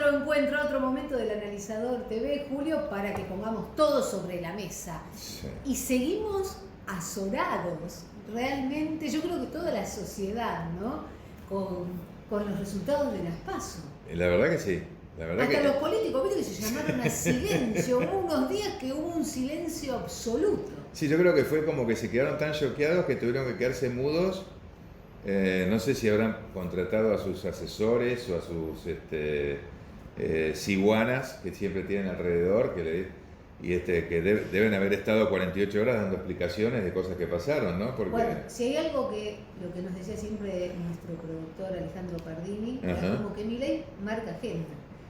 otro encuentro, otro momento del Analizador TV, Julio, para que pongamos todo sobre la mesa. Sí. Y seguimos azorados, realmente, yo creo que toda la sociedad, ¿no? Con los resultados de las PASO. La verdad que sí. La verdad Hasta que... los políticos, viste que se llamaron a silencio. Hubo unos días que hubo un silencio absoluto. Sí, yo creo que fue como que se quedaron tan choqueados que tuvieron que quedarse mudos. No sé si habrán contratado a sus asesores o a sus ciguanas que siempre tienen alrededor, deben haber estado 48 horas dando explicaciones de cosas que pasaron, ¿no? Porque... Bueno, si hay algo que, lo que nos decía siempre nuestro productor Alejandro Pardini, Ajá. era como que Milei marca agenda.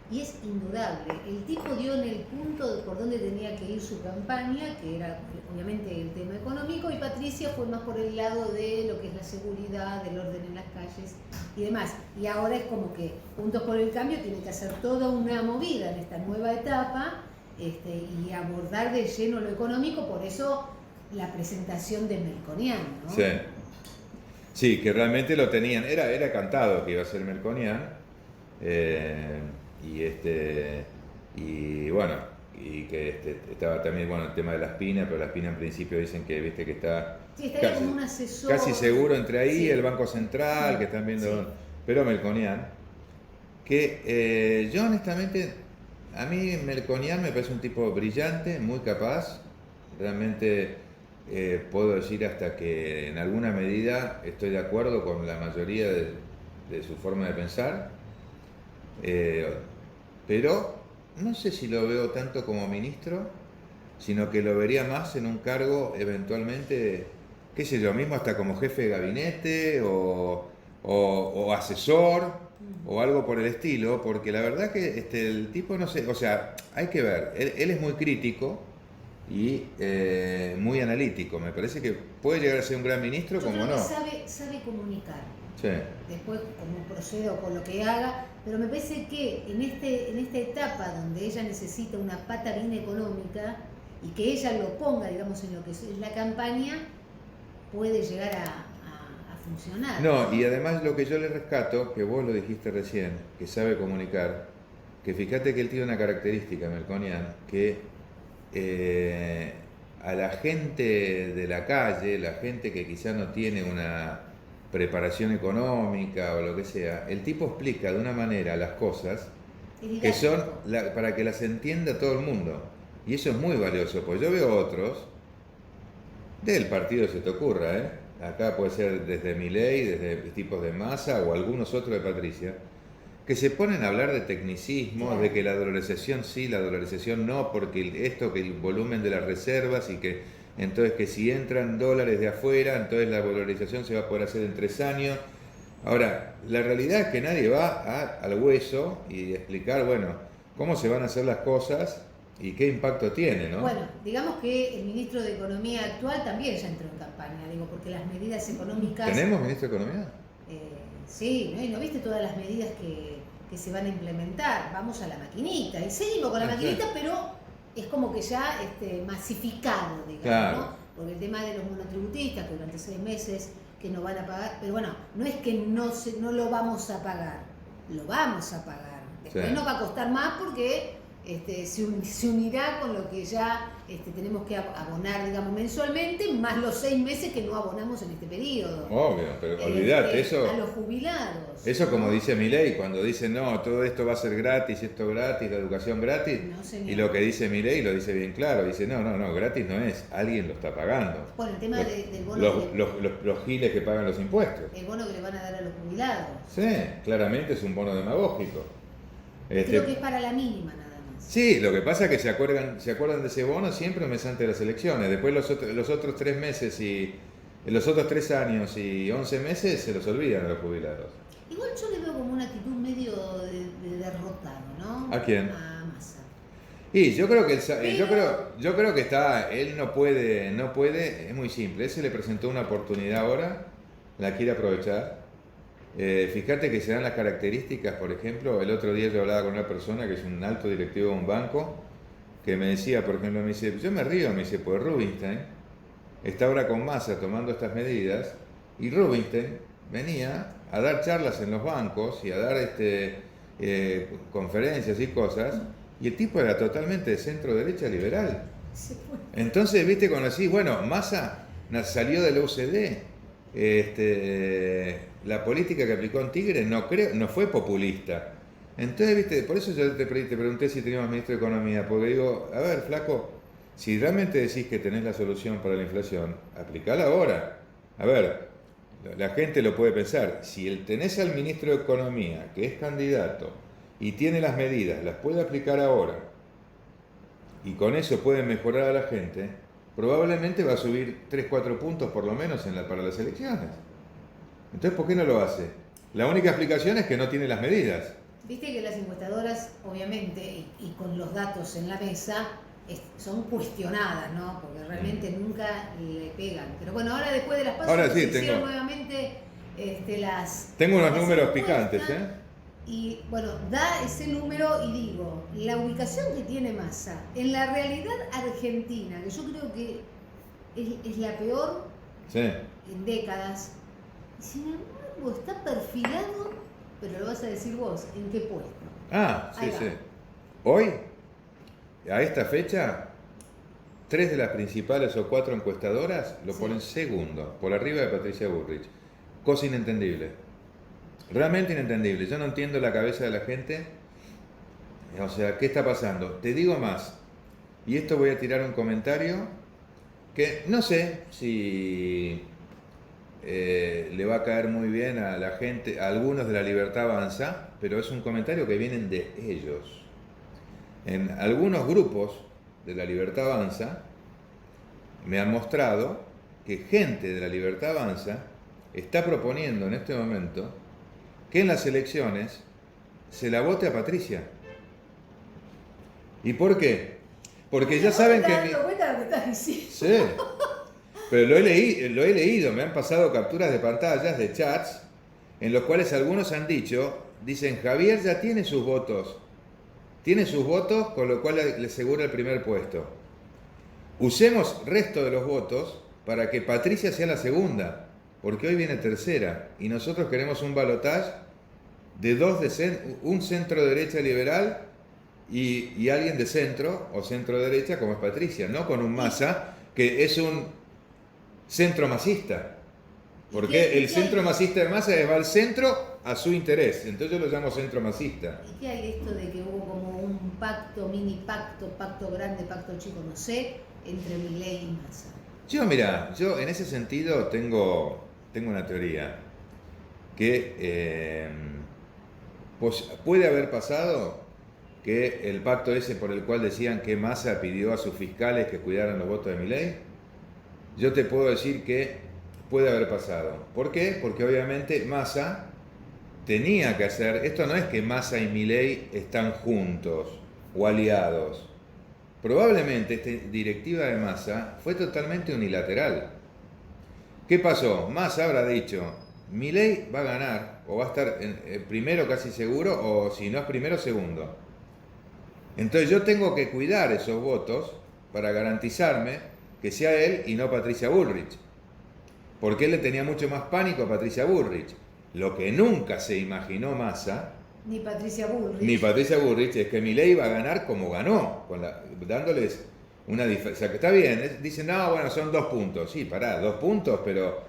Y es indudable, el tipo dio en el punto por donde tenía que ir su campaña, que era obviamente el tema económico, y Patricia fue más por el lado de lo que es la seguridad, del orden en las calles y demás. Y ahora es como que Juntos por el Cambio tiene que hacer toda una movida en esta nueva etapa y abordar de lleno lo económico, por eso la presentación de Melconian, ¿no? Sí. Sí, que realmente lo tenían, era cantado que iba a ser Melconian. Y bueno, y que estaba también, bueno, el tema de la espina, pero la espina en principio dicen que, viste, que está, Sí, está como un asesor. casi seguro entre ahí, Sí. el Banco Central, Sí. que están viendo, Sí. pero Melconian, que yo honestamente, a mí Melconian me parece un tipo brillante, muy capaz, realmente puedo decir hasta que en alguna medida estoy de acuerdo con la mayoría de su forma de pensar. Pero no sé si lo veo tanto como ministro, sino que lo vería más en un cargo eventualmente, qué sé yo, mismo hasta como jefe de gabinete o asesor o algo por el estilo, porque la verdad que el tipo no sé, o sea, hay que ver, él es muy crítico y muy analítico, me parece que puede llegar a ser un gran ministro, Yo como creo no. que sabe comunicar. Sí. Después cómo procede o con lo que haga, pero me parece que en esta etapa donde ella necesita una pata bien económica y que ella lo ponga, digamos, en lo que es la campaña, puede llegar a funcionar. No, y además lo que yo le rescato, que vos lo dijiste recién, que sabe comunicar, que fíjate que él tiene una característica, Melconian, que a la gente de la calle, la gente que quizá no tiene una preparación económica o lo que sea, el tipo explica de una manera las cosas que son para que las entienda todo el mundo. Y eso es muy valioso, pues yo veo otros, del partido se te ocurra, acá puede ser desde Milei, desde tipos de Massa o algunos otros de Patricia, que se ponen a hablar de tecnicismo, Claro. de que la dolarización sí, la dolarización no, porque esto, que el volumen de las reservas y que entonces que si entran dólares de afuera, entonces la dolarización se va a poder hacer en 3 años. Ahora, la realidad es que nadie va al hueso y explicar, bueno, cómo se van a hacer las cosas y qué impacto tiene, ¿no? Bueno, digamos que el ministro de Economía actual también ya entró en campaña, digo, porque las medidas económicas... ¿Tenemos ministro de Economía? Sí, ¿no? Y no viste todas las medidas que se van a implementar. Vamos a la maquinita. Y seguimos con la maquinita, pero es como que ya masificado, digamos, claro, ¿no? Porque el tema de los monotributistas, que durante 6 meses que no van a pagar, pero bueno, no es que no lo vamos a pagar, lo vamos a pagar. Después nos va a costar más porque se unirá con lo que ya tenemos que abonar, digamos, mensualmente, más los 6 meses que no abonamos en este periodo. Obvio, pero olvídate, eso... A los jubilados. Eso, ¿no? Como dice Milei, cuando dice, no, todo esto va a ser gratis, esto gratis, la educación gratis, no, y lo que dice Milei lo dice bien claro, dice, no, gratis no es, alguien lo está pagando. Bueno, el tema del bono... Los giles que pagan los impuestos. El bono que le van a dar a los jubilados. Sí, claramente es un bono demagógico. Creo que es para la mínima nada más. Sí, lo que pasa es que se acuerdan de ese bono siempre un mes antes de las elecciones. Después los otros 3 meses y los otros 3 años y 11 meses se los olvidan a los jubilados. Igual yo le veo como una actitud medio de derrotado, ¿no? ¿A quién? A Massa. Y yo creo que yo creo que él no puede, es muy simple. Él se le presentó una oportunidad ahora, la quiere aprovechar. Fíjate que se dan las características, por ejemplo, el otro día yo hablaba con una persona que es un alto directivo de un banco, que me decía, por ejemplo, me dice, yo me río, me dice, pues Rubinstein está ahora con Massa tomando estas medidas, y Rubinstein venía a dar charlas en los bancos y a dar conferencias y cosas, y el tipo era totalmente de centro derecha liberal. Entonces, viste, cuando decís, bueno, Massa salió de la UCD, la política que aplicó en Tigre no fue populista. Entonces, viste, por eso yo te pregunté si teníamos ministro de Economía, porque digo, a ver, flaco, si realmente decís que tenés la solución para la inflación, aplicala ahora. A ver, la gente lo puede pensar, si tenés al ministro de Economía, que es candidato, y tiene las medidas, las puede aplicar ahora, y con eso puede mejorar a la gente, probablemente va a subir 3-4 puntos por lo menos para las elecciones. Entonces, ¿por qué no lo hace? La única explicación es que no tiene las medidas. Viste que las encuestadoras, obviamente, y con los datos en la mesa, son cuestionadas, ¿no? Porque realmente nunca le pegan. Pero bueno, ahora después de las pasos, ahora sí, hicieron nuevamente Tengo unos números picantes, ¿eh? Y bueno, da ese número y digo, la ubicación que tiene Massa en la realidad argentina, que yo creo que es la peor en décadas, y sin embargo está perfilado, pero lo vas a decir vos, ¿en qué puesto? Sí. Hoy, a esta fecha, 3 de las principales o 4 encuestadoras lo ponen segundo, por arriba de Patricia Bullrich. Cosa inentendible. Realmente inentendible. Yo no entiendo la cabeza de la gente. O sea, ¿qué está pasando? Te digo más. Y esto voy a tirar un comentario que no sé si le va a caer muy bien a la gente, a algunos de la Libertad Avanza, pero es un comentario que vienen de ellos. En algunos grupos de la Libertad Avanza me han mostrado que gente de la Libertad Avanza está proponiendo en este momento que en las elecciones se la vote a Patricia. ¿Y por qué? Porque ya saben que... Sí, pero lo he leído, me han pasado capturas de pantallas, de chats, en los cuales algunos han dicen, Javier ya tiene sus votos, con lo cual le asegura el primer puesto. Usemos resto de los votos para que Patricia sea la segunda, porque hoy viene tercera y nosotros queremos un balotaje de un centro derecha liberal y alguien de centro o centro derecha como es Patricia, no con un Massa que es un centro masista, porque el centro masista de Massa va al centro a su interés, entonces yo lo llamo centro masista. ¿Y qué hay esto de que hubo como un pacto, mini pacto, pacto grande, pacto chico, no sé, entre Milei y Massa? Yo en ese sentido tengo una teoría que pues puede haber pasado que el pacto ese por el cual decían que Massa pidió a sus fiscales que cuidaran los votos de Milei, yo te puedo decir que puede haber pasado. ¿Por qué? Porque obviamente Massa tenía que hacer, esto no es que Massa y Milei están juntos o aliados. Probablemente esta directiva de Massa fue totalmente unilateral. ¿Qué pasó? Massa habrá dicho, Milei va a ganar, o va a estar primero casi seguro, o si no es primero, segundo. Entonces yo tengo que cuidar esos votos para garantizarme que sea él y no Patricia Bullrich. Porque él le tenía mucho más pánico a Patricia Bullrich. Lo que nunca se imaginó Massa, ni Patricia Bullrich, es que Milei va a ganar como ganó, dándoles una diferencia. Que está bien, dicen, no, bueno, son 2 puntos. Sí, 2 puntos, pero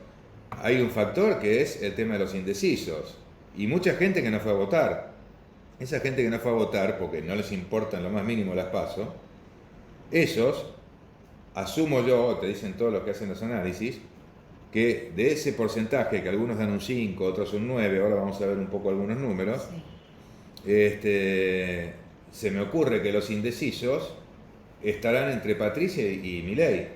hay un factor que es el tema de los indecisos. Y mucha gente que no fue a votar. Esa gente que no fue a votar, porque no les importa en lo más mínimo las PASO, esos, asumo yo, te dicen todos los que hacen los análisis, que de ese porcentaje, que algunos dan un 5, otros un 9, ahora vamos a ver un poco algunos números, se me ocurre que los indecisos estarán entre Patricia y Milei.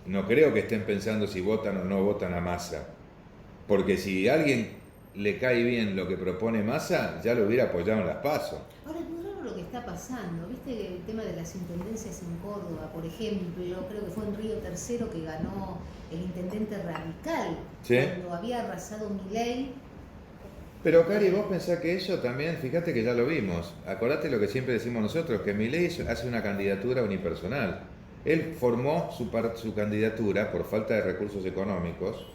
No creo que estén pensando si votan o no votan a Massa, porque si a alguien le cae bien lo que propone Massa, ya lo hubiera apoyado en las PASO. Ahora es muy raro lo que está pasando, viste el tema de las intendencias en Córdoba, por ejemplo, creo que fue en Río Tercero que ganó el intendente radical, cuando había arrasado Milei. Pero Cari, vos pensás que eso también, fíjate que ya lo vimos, acordate lo que siempre decimos nosotros, que Milei hace una candidatura unipersonal. Él formó su candidatura por falta de recursos económicos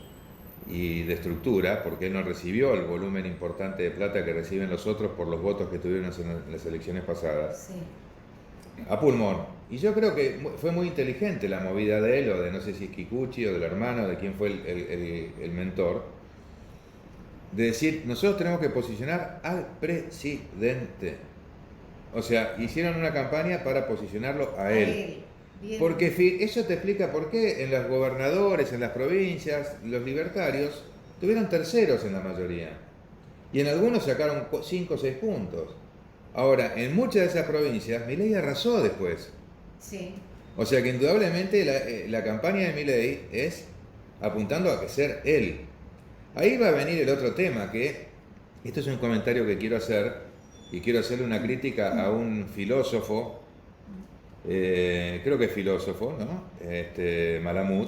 y de estructura, porque él no recibió el volumen importante de plata que reciben los otros por los votos que tuvieron en las elecciones pasadas. Sí. A pulmón. Y yo creo que fue muy inteligente la movida de él, o de no sé si es Kikuchi o del hermano, de quién fue el mentor, de decir, nosotros tenemos que posicionar al presidente. O sea, hicieron una campaña para posicionarlo a él. Porque eso te explica por qué en los gobernadores, en las provincias, los libertarios tuvieron terceros en la mayoría. Y en algunos sacaron 5 o 6 puntos. Ahora, en muchas de esas provincias, Milei arrasó después. Sí. O sea que indudablemente la campaña de Milei es apuntando a ser él. Ahí va a venir el otro tema, que esto es un comentario que quiero hacer, y quiero hacerle una crítica a un filósofo, creo que es filósofo, ¿no? Malamud,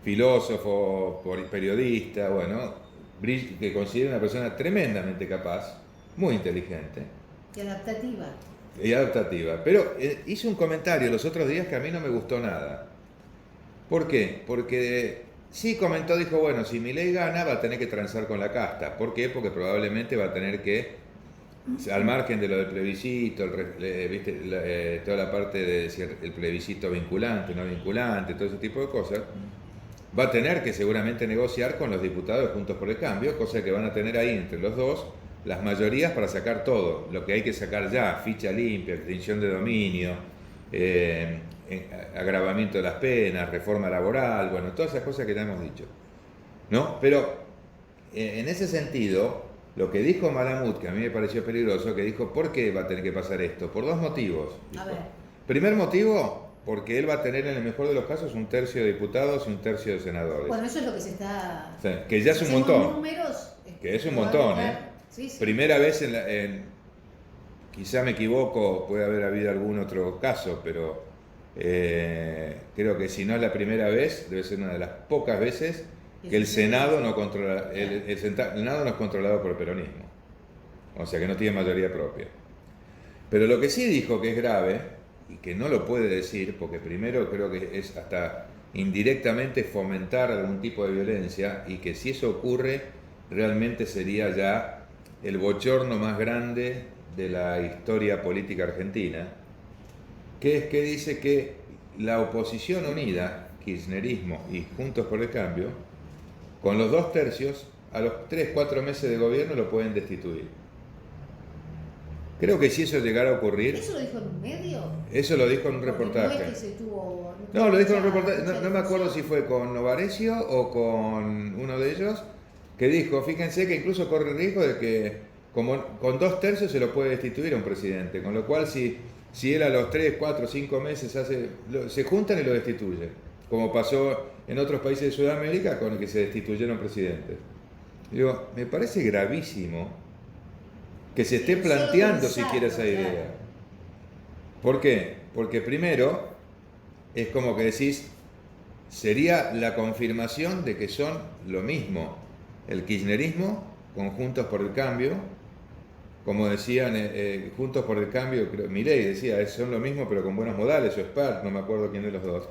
filósofo, periodista, bueno, que considero una persona tremendamente capaz, muy inteligente. Y adaptativa. Y adaptativa. Pero hizo un comentario los otros días que a mí no me gustó nada. ¿Por qué? Porque sí comentó, dijo, bueno, si Milei gana va a tener que transar con la casta. ¿Por qué? Porque probablemente va a tener que, al margen de lo del plebiscito, ¿viste? Toda la parte de decir el plebiscito vinculante, no vinculante, todo ese tipo de cosas, va a tener que seguramente negociar con los diputados de Juntos por el Cambio, cosa que van a tener ahí entre los dos las mayorías para sacar todo, lo que hay que sacar ya, ficha limpia, extinción de dominio, agravamiento de las penas, reforma laboral, bueno, todas esas cosas que ya hemos dicho, ¿no? Pero en ese sentido, lo que dijo Malamud, que a mí me pareció peligroso, que dijo, ¿por qué va a tener que pasar esto? Por 2 motivos. A ver. Primer motivo, porque él va a tener en el mejor de los casos 1/3 de diputados y 1/3 de senadores. Bueno, eso es lo que se está... O sea, que ya es un montón. Números, que es un montón, ¿eh? Sí, sí. Primera vez quizá me equivoco, puede haber habido algún otro caso, pero creo que si no es la primera vez, debe ser una de las pocas veces que el Senado no controla, el Senado no es controlado por el peronismo, o sea que no tiene mayoría propia. Pero lo que sí dijo que es grave, y que no lo puede decir, porque primero creo que es hasta indirectamente fomentar algún tipo de violencia, y que si eso ocurre, realmente sería ya el bochorno más grande de la historia política argentina, que es que dice que la oposición unida, kirchnerismo y Juntos por el Cambio, con los 2/3, a los 3-4 meses de gobierno lo pueden destituir. Creo que si eso llegara a ocurrir... ¿Eso lo dijo en un medio? Eso lo dijo en un reportaje. No es que se tuvo, no, lo dijo en un reportaje, no me acuerdo si fue con Novarecio o con uno de ellos, que dijo, fíjense que incluso corre el riesgo de que como con 2/3 se lo puede destituir a un presidente, con lo cual si él a los 3, 4, 5 meses se juntan y lo destituye, como pasó en otros países de Sudamérica con el que se destituyeron presidentes. Digo, me parece gravísimo que se esté planteando siquiera esa idea. ¿Por qué? Porque primero es como que decís, sería la confirmación de que son lo mismo. El kirchnerismo con Juntos por el Cambio, como decían Juntos por el Cambio, Milei decía, son lo mismo pero con buenos modales, o Spar, no me acuerdo quién de los dos.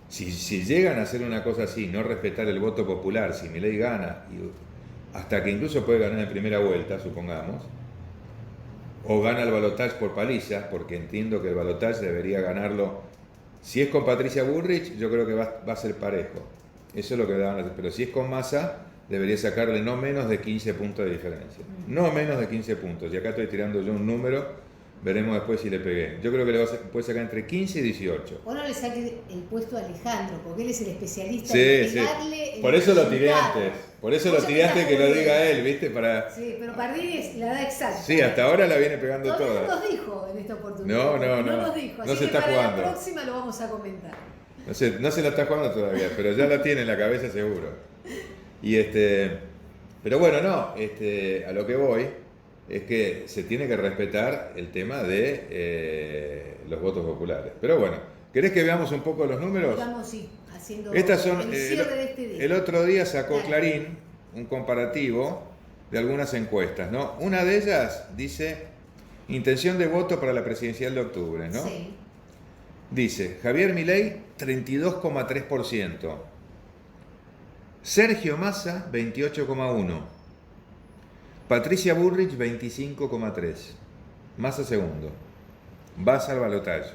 Si llegan a hacer una cosa así, no respetar el voto popular, si Milei gana, hasta que incluso puede ganar en primera vuelta, supongamos, o gana el balotaje por paliza, porque entiendo que el balotaje debería ganarlo, si es con Patricia Bullrich, yo creo que va a ser parejo, eso es lo que daban, pero si es con Massa, debería sacarle no menos de 15 puntos de diferencia. No menos de 15 puntos. Y acá estoy tirando yo un número, veremos después si le pegué. Yo creo que puede sacar entre 15 y 18. O no le saque el puesto a Alejandro, porque él es el especialista en pegarle. Por eso lo tiré antes. Por eso lo tiré antes que lo diga él, ¿viste? Sí, pero Pardini es la edad exacta. Sí, hasta ahora la viene pegando toda. No nos dijo en esta oportunidad. No nos dijo. Así no se que está para jugando. La próxima lo vamos a comentar. No se la está jugando todavía, pero ya la tiene en la cabeza seguro. Y pero bueno, a lo que voy es que se tiene que respetar el tema de los votos populares. Pero bueno, ¿querés que veamos un poco los números? Vamos, sí, haciendo Estas son, el cierre de este día. El otro día sacó Clarín un comparativo de algunas encuestas, ¿no? Una de ellas dice intención de voto para la presidencial de octubre, ¿no? Sí. Dice Javier Milei 32,3%. Sergio Massa, 28,1. Patricia Bullrich, 25,3. Massa segundo. Basa al balotaje.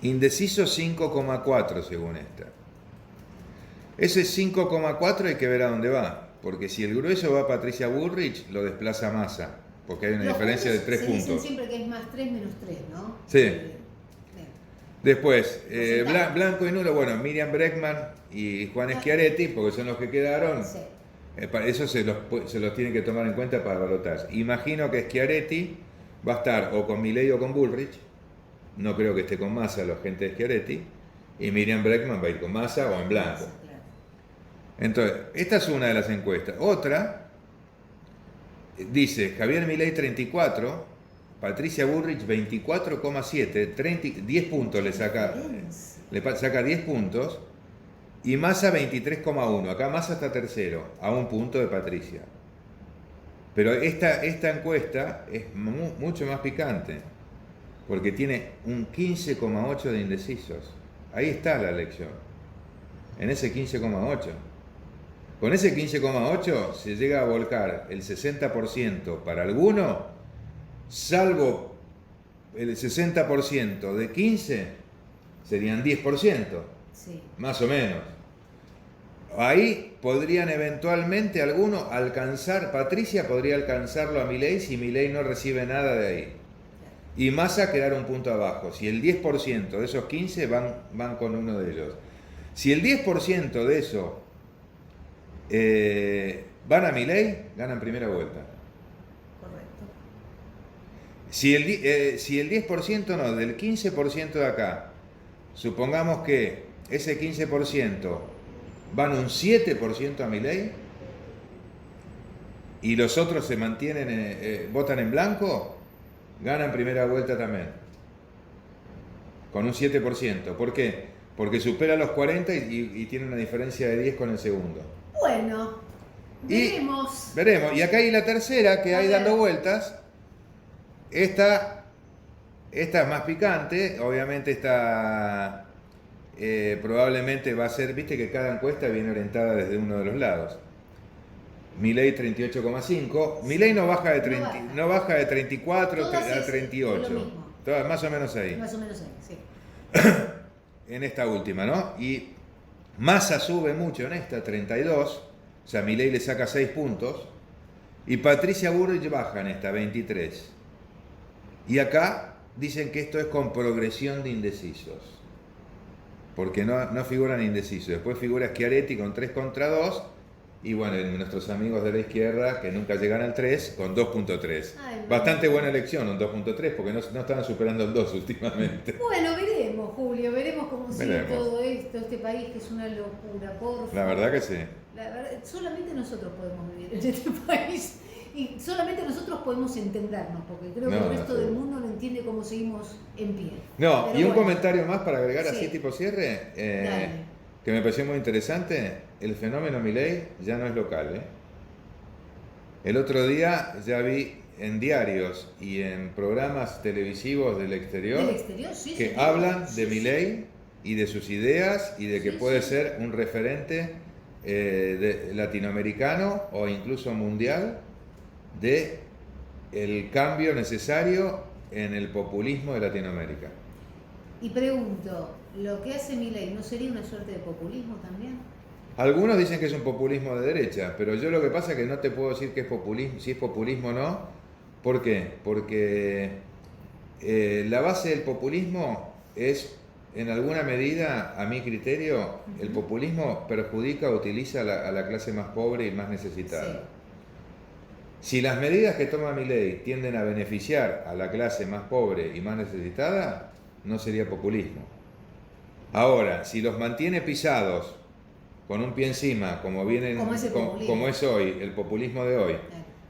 Indeciso, 5,4 según esta. Ese 5,4 hay que ver a dónde va, porque si el grueso va a Patricia Bullrich, lo desplaza Massa, porque hay una diferencia de 3 puntos. Dicen siempre que es más 3 menos 3, ¿no? Sí. Después, blanco y nulo, bueno, Miriam Bregman y Juan Schiaretti, porque son los que quedaron. Sí. Eso se los tienen que tomar en cuenta para balotaje. Imagino que Schiaretti va a estar o con Milei o con Bullrich. No creo que esté con Massa la gente de Schiaretti. Y Miriam Bregman va a ir con Massa o en blanco. Entonces, esta es una de las encuestas. Otra dice Javier Milei 34, Patricia Bullrich 24,7, 10 puntos le saca 10 puntos, y Massa 23,1. Acá Massa está tercero, a un punto de Patricia. Pero esta encuesta es mucho más picante, porque tiene un 15,8 de indecisos. Ahí está la elección, en ese 15,8. Con ese 15,8 se llega a volcar el 60% para alguno, salvo el 60% de 15, serían 10%, sí, más o menos. Ahí podrían eventualmente algunos alcanzar, Patricia podría alcanzarlo a Milei si Milei no recibe nada de ahí. Y Massa quedar un punto abajo. Si el 10% de esos 15 van con uno de ellos. Si el 10% de eso van a Milei, ganan primera vuelta. Correcto. Si el 10% no, del 15% de acá, supongamos que ese 15% van un 7% a Milei y los otros se mantienen, votan en blanco, ganan primera vuelta también. Con un 7%. ¿Por qué? Porque supera los 40 y tiene una diferencia de 10 con el segundo. Bueno, veremos. Veremos. Y acá hay la tercera que hay dando vueltas. Esta es más picante. Obviamente esta probablemente va a ser, viste que cada encuesta viene orientada desde uno de los lados. Milei 38,5. Milei no baja de 34 a 38. Todas, más o menos ahí. Más o menos ahí, sí. En esta última, ¿no? Y Massa sube mucho en esta, 32. O sea, Milei le saca 6 puntos. Y Patricia Bullrich baja en esta, 23. Y acá dicen que esto es con progresión de indecisos. Porque no figuran indecisos. Después figura Schiaretti con 3 contra 2. Y bueno, nuestros amigos de la izquierda, que nunca llegan al 3, con 2.3. Bastante buena elección, un 2.3, porque no estaban superando el 2 últimamente. Bueno, veremos, Julio, veremos cómo sigue todo esto, este país que es una locura, por favor. La verdad que sí. La verdad, solamente nosotros podemos vivir en este país y solamente nosotros podemos entendernos, porque creo que el resto del mundo no entiende cómo seguimos en pie. No, pero y un comentario más para agregar así tipo cierre, que me pareció muy interesante. El fenómeno Milei ya no es local. El otro día ya vi en diarios y en programas televisivos del exterior, sí, que hablan de Milei y de sus ideas y de que puede ser un referente latinoamericano o incluso mundial de el cambio necesario en el populismo de Latinoamérica. Y pregunto, ¿lo que hace Milei no sería una suerte de populismo también? Algunos dicen que es un populismo de derecha, pero yo lo que pasa es que no te puedo decir que es populismo, si es populismo o no. ¿Por qué? Porque la base del populismo es, en alguna medida, a mi criterio, el populismo perjudica o utiliza a la clase más pobre y más necesitada. Sí. Si las medidas que toma Milei tienden a beneficiar a la clase más pobre y más necesitada, no sería populismo. Ahora, si los mantiene pisados con un pie encima, como es hoy, el populismo de hoy,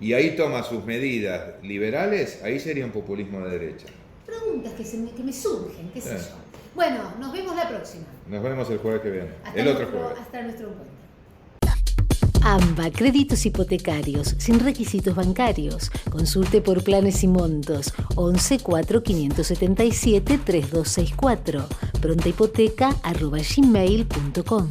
y ahí toma sus medidas liberales, ahí sería un populismo de derecha. Preguntas que me surgen, qué sé yo. Bueno, nos vemos la próxima. Nos vemos el jueves que viene. Otro jueves. Hasta nuestro encuentro. AMBA, créditos hipotecarios, sin requisitos bancarios. Consulte por planes y montos. 11 4 577 3264. prontahipoteca@gmail.com